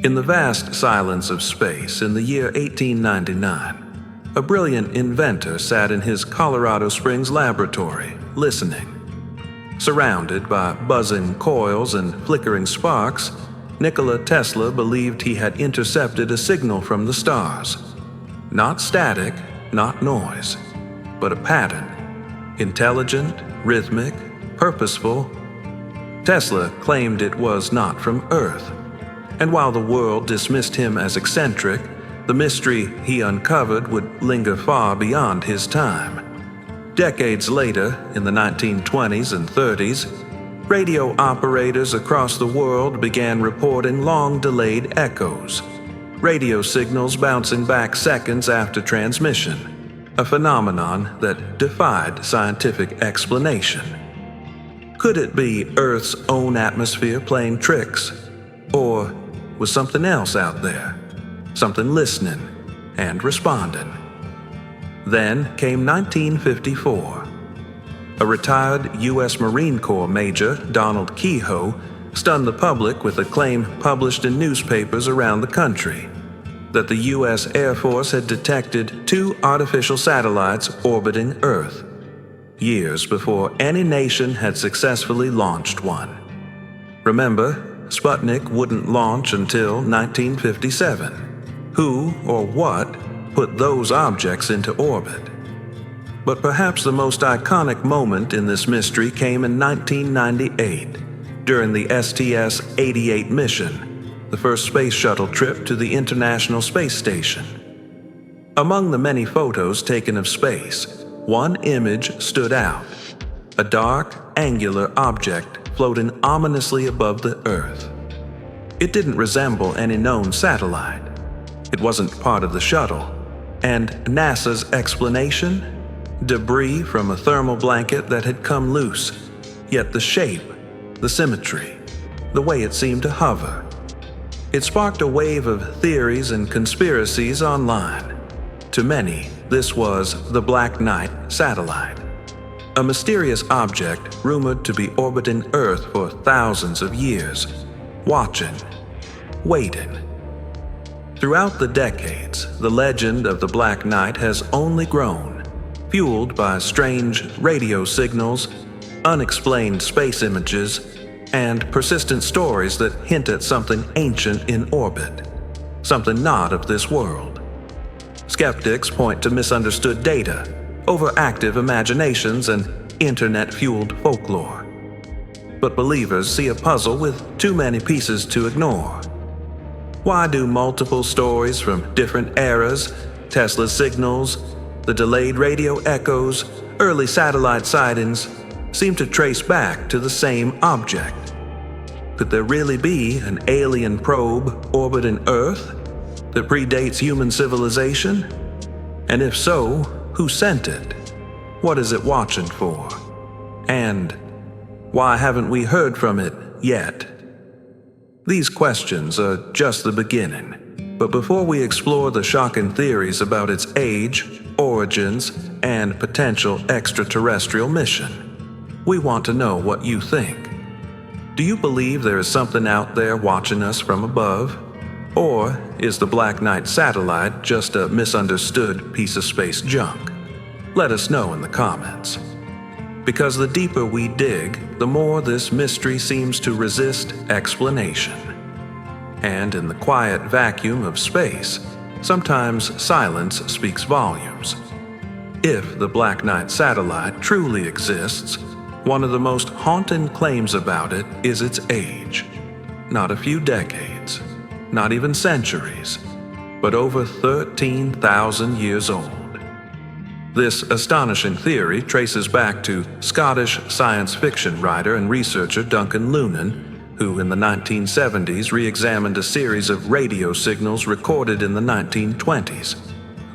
In the vast silence of space in the year 1899, a brilliant inventor sat in his Colorado Springs laboratory, listening. Surrounded by buzzing coils and flickering sparks, Nikola Tesla believed he had intercepted a signal from the stars. Not static, not noise, but a pattern. Intelligent, rhythmic, purposeful. Tesla claimed it was not from Earth. And while the world dismissed him as eccentric, the mystery he uncovered would linger far beyond his time. Decades later, in the 1920s and 30s, radio operators across the world began reporting long-delayed echoes, radio signals bouncing back seconds after transmission, a phenomenon that defied scientific explanation. Could it be Earth's own atmosphere playing tricks? Or was something else out there? Something listening and responding? Then came 1954. A retired U.S. Marine Corps Major, Donald Keyhoe, stunned the public with a claim published in newspapers around the country that the U.S. Air Force had detected 2 artificial satellites orbiting Earth, years before any nation had successfully launched one. Remember, Sputnik wouldn't launch until 1957. Who or what put those objects into orbit? But perhaps the most iconic moment in this mystery came in 1998, during the STS-88 mission, the first space shuttle trip to the International Space Station. Among the many photos taken of space, one image stood out: a dark, angular object floating ominously above the Earth. It didn't resemble any known satellite. It wasn't part of the shuttle. And NASA's explanation? Debris from a thermal blanket that had come loose. Yet the shape, the symmetry, the way it seemed to hover. It sparked a wave of theories and conspiracies online. To many, this was the Black Knight satellite, a mysterious object rumored to be orbiting Earth for thousands of years, watching, waiting. Throughout the decades, the legend of the Black Knight has only grown, fueled by strange radio signals, unexplained space images, and persistent stories that hint at something ancient in orbit, something not of this world. Skeptics point to misunderstood data, overactive imaginations, and internet-fueled folklore. But believers see a puzzle with too many pieces to ignore. Why do multiple stories from different eras, Tesla's signals, the delayed radio echoes, early satellite sightings, seem to trace back to the same object? Could there really be an alien probe orbiting Earth that predates human civilization? And if so, who sent it? What is it watching for? And why haven't we heard from it yet? These questions are just the beginning. But before we explore the shocking theories about its age, origins, and potential extraterrestrial mission, we want to know what you think. Do you believe there is something out there watching us from above? Or is the Black Knight satellite just a misunderstood piece of space junk? Let us know in the comments. Because the deeper we dig, the more this mystery seems to resist explanation. And in the quiet vacuum of space, sometimes silence speaks volumes. If the Black Knight satellite truly exists, one of the most haunting claims about it is its age. Not a few decades, not even centuries, but over 13,000 years old. This astonishing theory traces back to Scottish science fiction writer and researcher Duncan Lunan, who in the 1970s re-examined a series of radio signals recorded in the 1920s,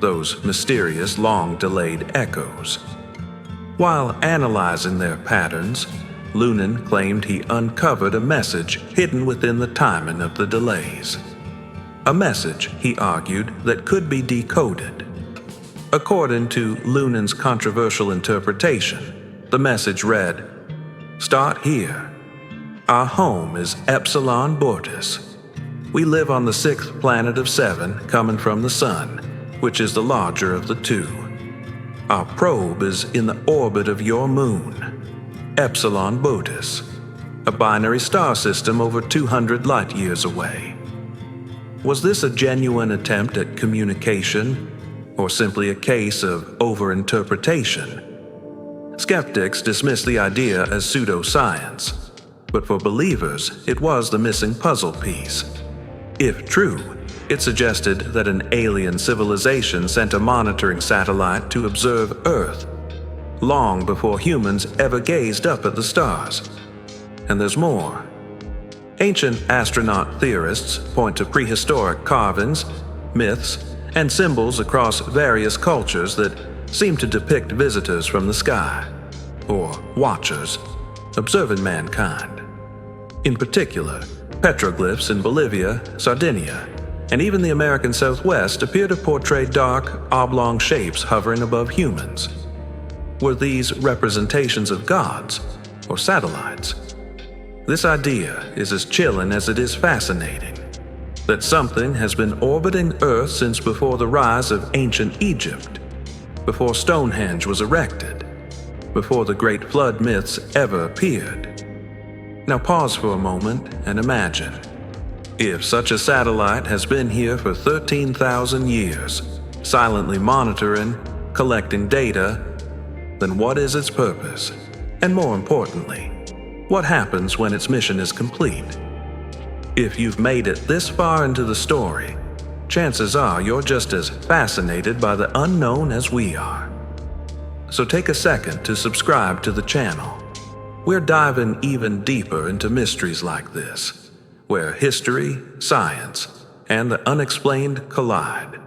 those mysterious long-delayed echoes. While analyzing their patterns, Lunan claimed he uncovered a message hidden within the timing of the delays. A message, he argued, that could be decoded. According to Lunan's controversial interpretation, the message read, "Start here. Our home is Epsilon Bortis. We live on the sixth planet of 7 coming from the Sun, which is the larger of the two. Our probe is in the orbit of your moon, Epsilon Boötis, a binary star system over 200 light-years away. Was this a genuine attempt at communication, or simply a case of overinterpretation? Skeptics dismiss the idea as pseudoscience, but for believers, it was the missing puzzle piece. If true, it suggested that an alien civilization sent a monitoring satellite to observe Earth, long before humans ever gazed up at the stars. And there's more. Ancient astronaut theorists point to prehistoric carvings, myths, and symbols across various cultures that seem to depict visitors from the sky, or watchers, observing mankind. In particular, petroglyphs in Bolivia, Sardinia, and even the American Southwest appear to portray dark, oblong shapes hovering above humans. Were these representations of gods or satellites? This idea is as chilling as it is fascinating. That something has been orbiting Earth since before the rise of ancient Egypt, before Stonehenge was erected, before the Great Flood myths ever appeared. Now pause for a moment and imagine. If such a satellite has been here for 13,000 years, silently monitoring, collecting data, then what is its purpose? And more importantly, what happens when its mission is complete? If you've made it this far into the story, chances are you're just as fascinated by the unknown as we are. So take a second to subscribe to the channel. We're diving even deeper into mysteries like this, where history, science, and the unexplained collide.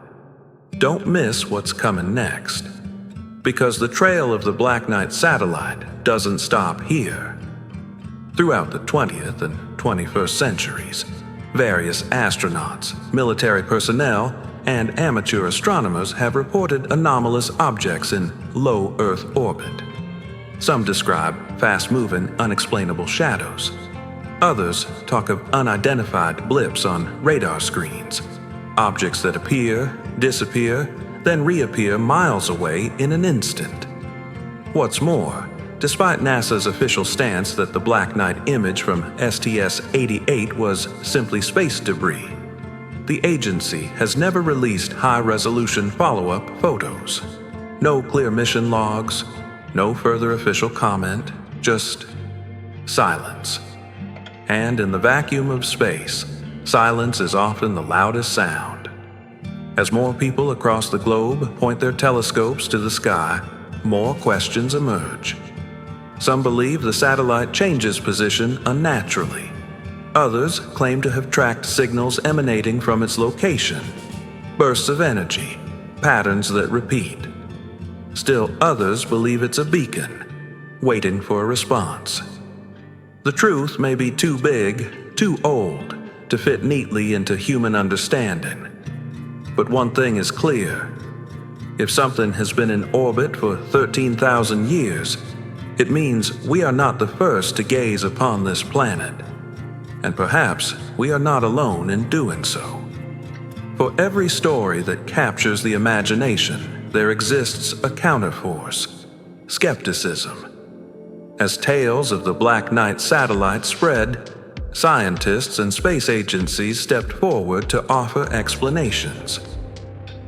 Don't miss what's coming next, because the trail of the Black Knight satellite doesn't stop here. Throughout the 20th and 21st centuries, various astronauts, military personnel, and amateur astronomers have reported anomalous objects in low Earth orbit. Some describe fast-moving, unexplainable shadows. Others talk of unidentified blips on radar screens, objects that appear, disappear, then reappear miles away in an instant. What's more, despite NASA's official stance that the Black Knight image from STS-88 was simply space debris, the agency has never released high-resolution follow-up photos. No clear mission logs, no further official comment, just silence. And in the vacuum of space, silence is often the loudest sound. As more people across the globe point their telescopes to the sky, more questions emerge. Some believe the satellite changes position unnaturally. Others claim to have tracked signals emanating from its location, bursts of energy, patterns that repeat. Still others believe it's a beacon, waiting for a response. The truth may be too big, too old, to fit neatly into human understanding. But one thing is clear. If something has been in orbit for 13,000 years, it means we are not the first to gaze upon this planet. And perhaps we are not alone in doing so. For every story that captures the imagination, there exists a counterforce: skepticism. As tales of the Black Knight satellite spread, scientists and space agencies stepped forward to offer explanations.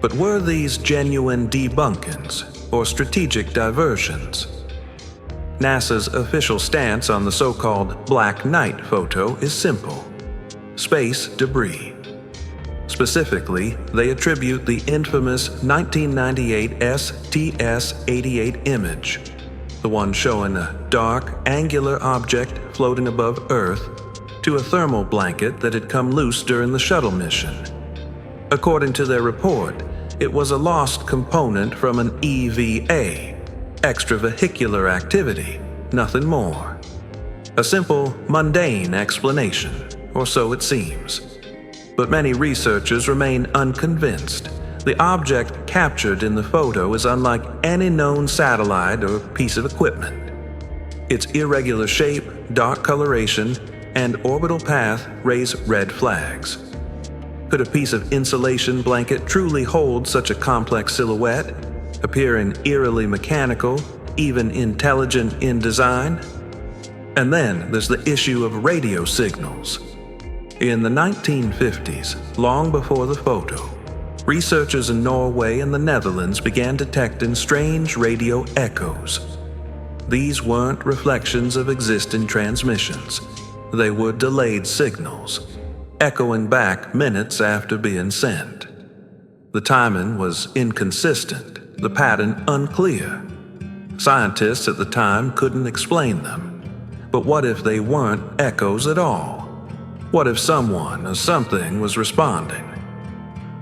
But were these genuine debunkings or strategic diversions? NASA's official stance on the so-called Black Knight photo is simple: space debris. Specifically, they attribute the infamous 1998 STS-88 image, the one showing a dark, angular object floating above Earth, to a thermal blanket that had come loose during the shuttle mission. According to their report, it was a lost component from an EVA, extravehicular activity, nothing more. A simple, mundane explanation, or so it seems. But many researchers remain unconvinced. The object captured in the photo is unlike any known satellite or piece of equipment. Its irregular shape, dark coloration, and orbital path raise red flags. Could a piece of insulation blanket truly hold such a complex silhouette, appearing eerily mechanical, even intelligent in design? And then there's the issue of radio signals. In the 1950s, long before the photo, researchers in Norway and the Netherlands began detecting strange radio echoes. These weren't reflections of existing transmissions. They were delayed signals, echoing back minutes after being sent. The timing was inconsistent, the pattern unclear. Scientists at the time couldn't explain them. But what if they weren't echoes at all? What if someone or something was responding?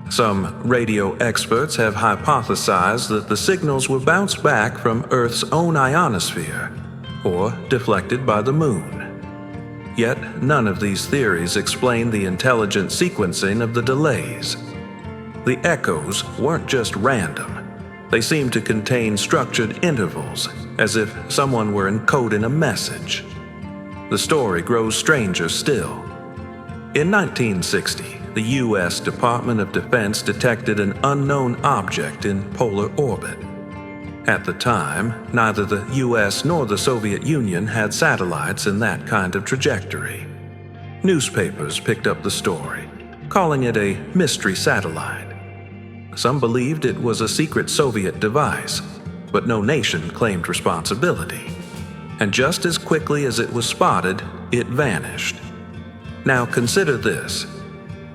Some radio experts have hypothesized that the signals were bounced back from Earth's own ionosphere, or deflected by the Moon. Yet none of these theories explain the intelligent sequencing of the delays. The echoes weren't just random. They seemed to contain structured intervals, as if someone were encoding a message. The story grows stranger still. In 1960, the U.S. Department of Defense detected an unknown object in polar orbit. At the time, neither the U.S. nor the Soviet Union had satellites in that kind of trajectory. Newspapers picked up the story, calling it a mystery satellite. Some believed it was a secret Soviet device, but no nation claimed responsibility. And just as quickly as it was spotted, it vanished. Now consider this.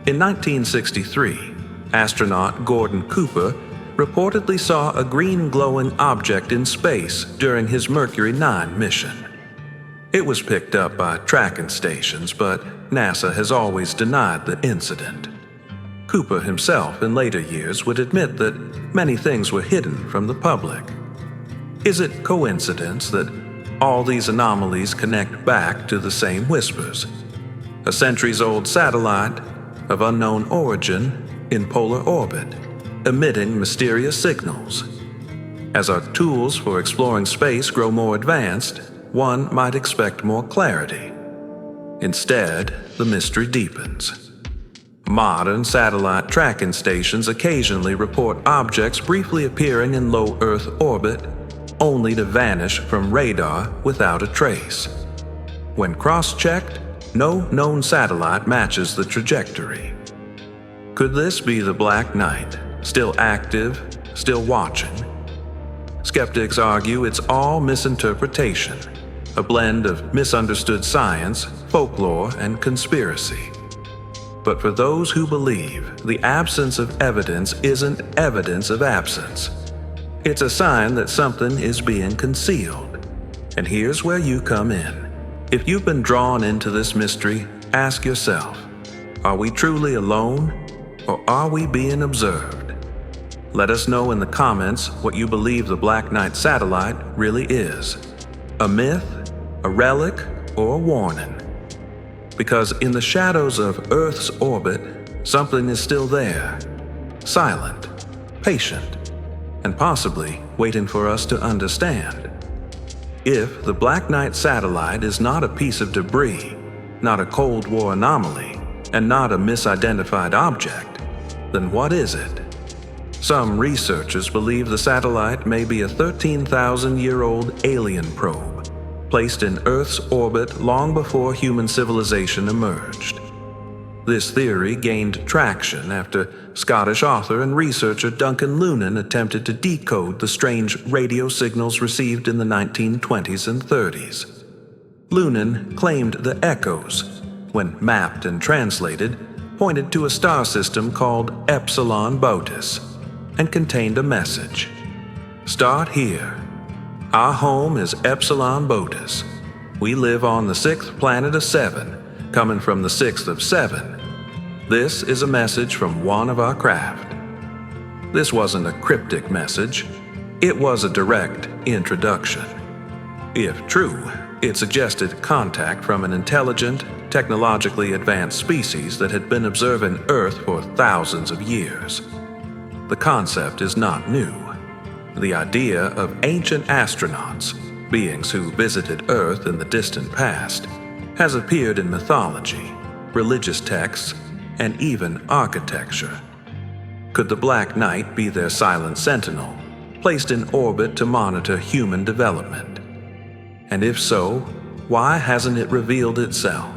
In 1963, astronaut Gordon Cooper reportedly saw a green glowing object in space during his Mercury 9 mission. It was picked up by tracking stations, but NASA has always denied the incident. Cooper himself in later years would admit that many things were hidden from the public. Is it coincidence that all these anomalies connect back to the same whispers? A centuries-old satellite of unknown origin in polar orbit, emitting mysterious signals. As our tools for exploring space grow more advanced, one might expect more clarity. Instead, the mystery deepens. Modern satellite tracking stations occasionally report objects briefly appearing in low Earth orbit, only to vanish from radar without a trace. When cross-checked, no known satellite matches the trajectory. Could this be the Black Knight, still active, still watching? Skeptics argue it's all misinterpretation, a blend of misunderstood science, folklore, and conspiracy. But for those who believe, the absence of evidence isn't evidence of absence. It's a sign that something is being concealed. And here's where you come in. If you've been drawn into this mystery, ask yourself, are we truly alone, or are we being observed? Let us know in the comments what you believe the Black Knight satellite really is. A myth, a relic, or a warning? Because in the shadows of Earth's orbit, something is still there, silent, patient, and possibly waiting for us to understand. If the Black Knight satellite is not a piece of debris, not a Cold War anomaly, and not a misidentified object, then what is it? Some researchers believe the satellite may be a 13,000-year-old alien probe, placed in Earth's orbit long before human civilization emerged. This theory gained traction after Scottish author and researcher Duncan Lunan attempted to decode the strange radio signals received in the 1920s and 30s. Lunan claimed the echoes, when mapped and translated, pointed to a star system called Epsilon Botis and contained a message. Start here. Our home is Epsilon Botis. We live on the 6th planet of 7, coming from the 6th of 7. This is a message from one of our craft. This wasn't a cryptic message. It was a direct introduction. If true, it suggested contact from an intelligent, technologically advanced species that had been observing Earth for thousands of years. The concept is not new. The idea of ancient astronauts, beings who visited Earth in the distant past, has appeared in mythology, religious texts, and even architecture. Could the Black Knight be their silent sentinel, placed in orbit to monitor human development? And if so, why hasn't it revealed itself?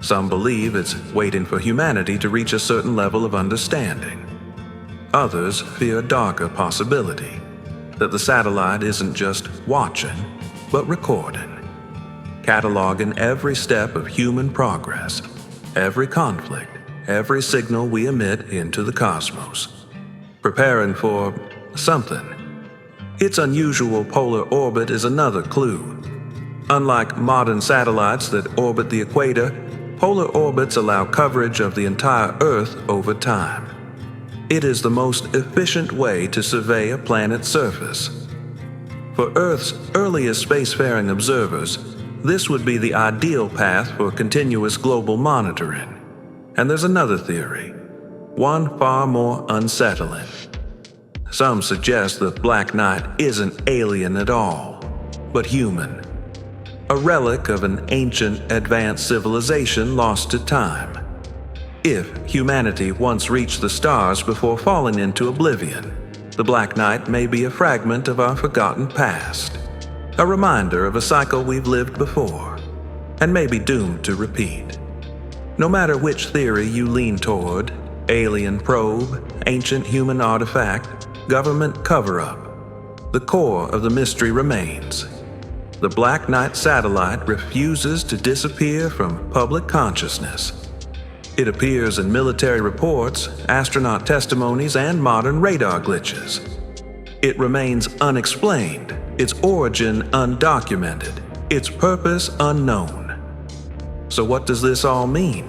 Some believe it's waiting for humanity to reach a certain level of understanding. Others fear a darker possibility, that the satellite isn't just watching, but recording, cataloging every step of human progress, every conflict, every signal we emit into the cosmos, preparing for something. Its unusual polar orbit is another clue. Unlike modern satellites that orbit the equator, polar orbits allow coverage of the entire Earth over time. It is the most efficient way to survey a planet's surface. For Earth's earliest spacefaring observers, this would be the ideal path for continuous global monitoring. And there's another theory, one far more unsettling. Some suggest the Black Knight isn't alien at all, but human. A relic of an ancient, advanced civilization lost to time. If humanity once reached the stars before falling into oblivion, the Black Knight may be a fragment of our forgotten past, a reminder of a cycle we've lived before, and may be doomed to repeat. No matter which theory you lean toward, alien probe, ancient human artifact, government cover-up, the core of the mystery remains. The Black Knight satellite refuses to disappear from public consciousness. It appears in military reports, astronaut testimonies, and modern radar glitches. It remains unexplained, its origin undocumented, its purpose unknown. So what does this all mean?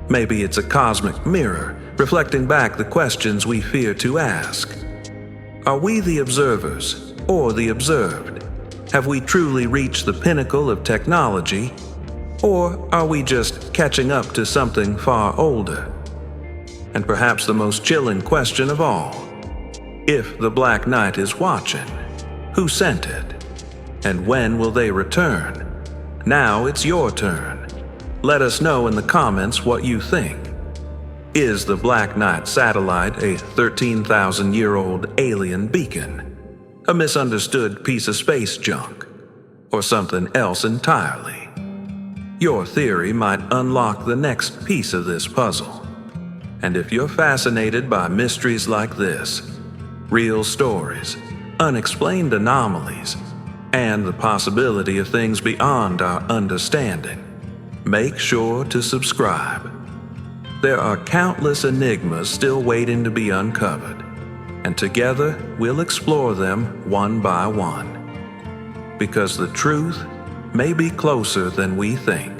Maybe it's a cosmic mirror, reflecting back the questions we fear to ask. Are we the observers, or the observed? Have we truly reached the pinnacle of technology? Or are we just catching up to something far older? And perhaps the most chilling question of all, if the Black Knight is watching, who sent it? And when will they return? Now it's your turn. Let us know in the comments what you think. Is the Black Knight satellite a 13,000-year-old alien beacon? A misunderstood piece of space junk? Or something else entirely? Your theory might unlock the next piece of this puzzle. And if you're fascinated by mysteries like this, real stories, unexplained anomalies, and the possibility of things beyond our understanding, make sure to subscribe. There are countless enigmas still waiting to be uncovered, and together we'll explore them one by one. Because the truth may be closer than we think.